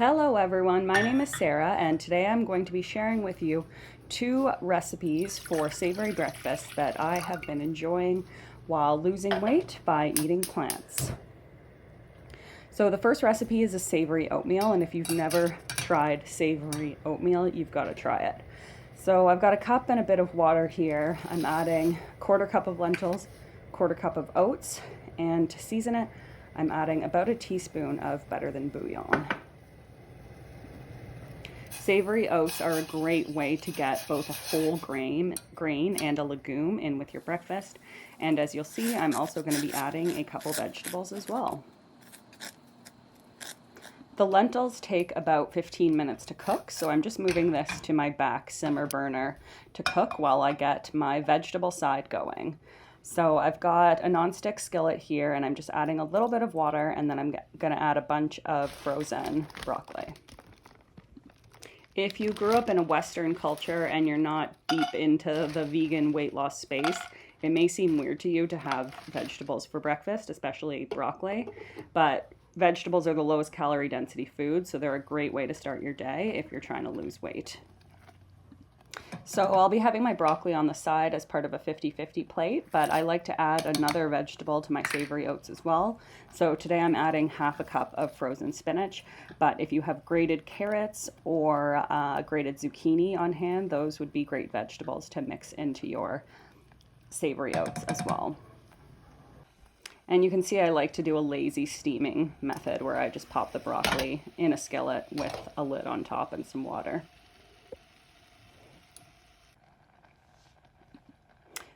Hello everyone, my name is Sarah and today I'm going to be sharing with you two recipes for savory breakfast that I have been enjoying while losing weight by eating plants. So the first recipe is a savory oatmeal, and if you've never tried savory oatmeal, you've got to try it. So I've got a cup and a bit of water here. I'm adding a quarter cup of lentils, quarter cup of oats, and to season it, I'm adding about a teaspoon of better than bouillon. Savory oats are a great way to get both a whole grain and a legume in with your breakfast. And as you'll see, I'm also going to be adding a couple vegetables as well. The lentils take about 15 minutes to cook, so I'm just moving this to my back simmer burner to cook while I get my vegetable side going. So I've got a nonstick skillet here, and I'm just adding a little bit of water, and then I'm going to add a bunch of frozen broccoli. If you grew up in a Western culture and you're not deep into the vegan weight loss space, it may seem weird to you to have vegetables for breakfast, especially broccoli, but vegetables are the lowest calorie density food, so they're a great way to start your day if you're trying to lose weight. So I'll be having my broccoli on the side as part of a 50-50 plate, but I like to add another vegetable to my savory oats as well. So today I'm adding half a cup of frozen spinach, but if you have grated carrots or grated zucchini on hand, those would be great vegetables to mix into your savory oats as well. And you can see I like to do a lazy steaming method where I just pop the broccoli in a skillet with a lid on top and some water.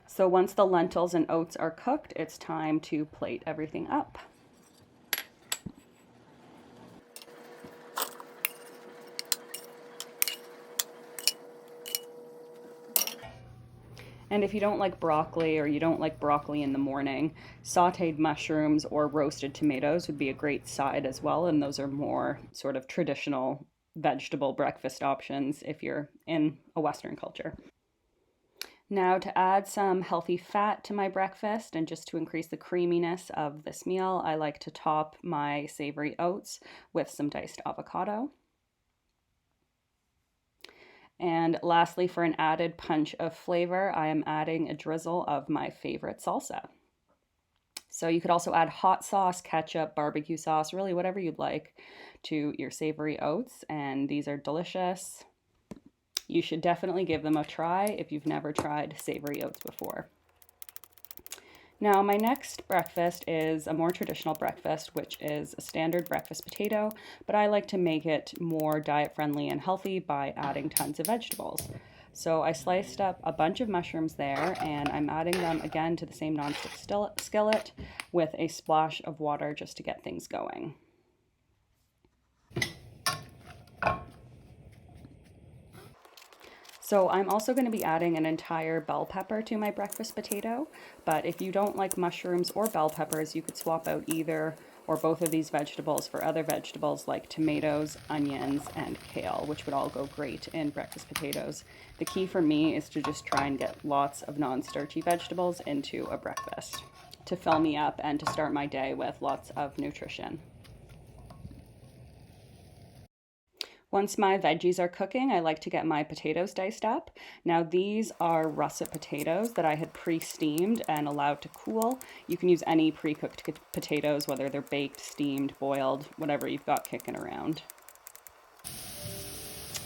So once the lentils and oats are cooked, it's time to plate everything up. And if you don't like broccoli or you don't like broccoli in the morning, sauteed mushrooms or roasted tomatoes would be a great side as well. And those are more sort of traditional vegetable breakfast options if you're in a Western culture. Now to add some healthy fat to my breakfast and just to increase the creaminess of this meal, I like to top my savory oats with some diced avocado. And lastly, for an added punch of flavor, I am adding a drizzle of my favorite salsa. So you could also add hot sauce, ketchup, barbecue sauce, really whatever you'd like to your savory oats, and these are delicious. You should definitely give them a try if you've never tried savory oats before. Now, my next breakfast is a more traditional breakfast, which is a standard breakfast potato, but I like to make it more diet-friendly and healthy by adding tons of vegetables. So I sliced up a bunch of mushrooms there, and I'm adding them again to the same nonstick skillet with a splash of water just to get things going. So I'm also going to be adding an entire bell pepper to my breakfast potato, but if you don't like mushrooms or bell peppers, you could swap out either or both of these vegetables for other vegetables like tomatoes, onions, and kale, which would all go great in breakfast potatoes. The key for me is to just try and get lots of non-starchy vegetables into a breakfast to fill me up and to start my day with lots of nutrition. Once my veggies are cooking, I like to get my potatoes diced up. Now these are russet potatoes that I had pre-steamed and allowed to cool. You can use any pre-cooked potatoes, whether they're baked, steamed, boiled, whatever you've got kicking around.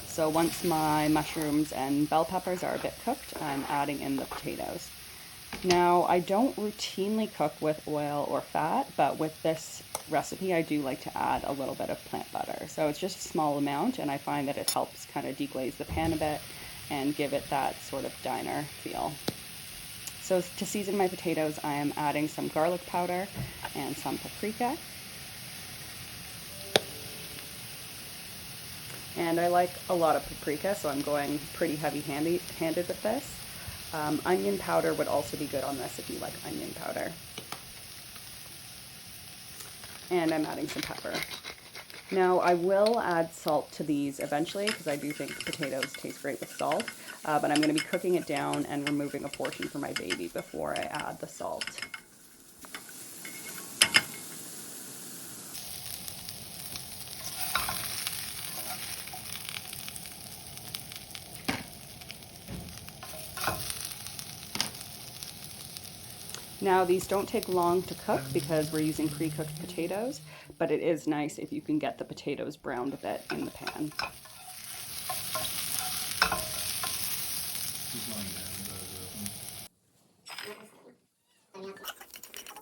So once my mushrooms and bell peppers are a bit cooked, I'm adding in the potatoes. Now, I don't routinely cook with oil or fat, but with this recipe, I do like to add a little bit of plant butter. So it's just a small amount, and I find that it helps kind of deglaze the pan a bit and give it that sort of diner feel. So to season my potatoes, I am adding some garlic powder and some paprika. And I like a lot of paprika, so I'm going pretty heavy-handed with this. Onion powder would also be good on this if you like onion powder. And I'm adding some pepper. Now I will add salt to these eventually because I do think potatoes taste great with salt, but I'm going to be cooking it down and removing a portion for my baby before I add the salt. Now, these don't take long to cook because we're using pre-cooked potatoes, but it is nice if you can get the potatoes browned a bit in the pan.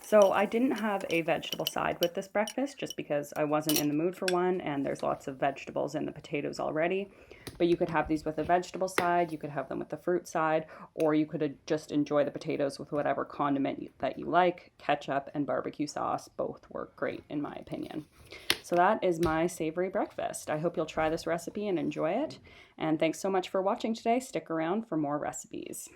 So I didn't have a vegetable side with this breakfast just because I wasn't in the mood for one, and there's lots of vegetables in the potatoes already. But you could have these with a vegetable side, you could have them with the fruit side, or you could just enjoy the potatoes with whatever condiment that you like. Ketchup and barbecue sauce both work great in my opinion. So that is my savory breakfast. I hope you'll try this recipe and enjoy it. And thanks so much for watching today. Stick around for more recipes.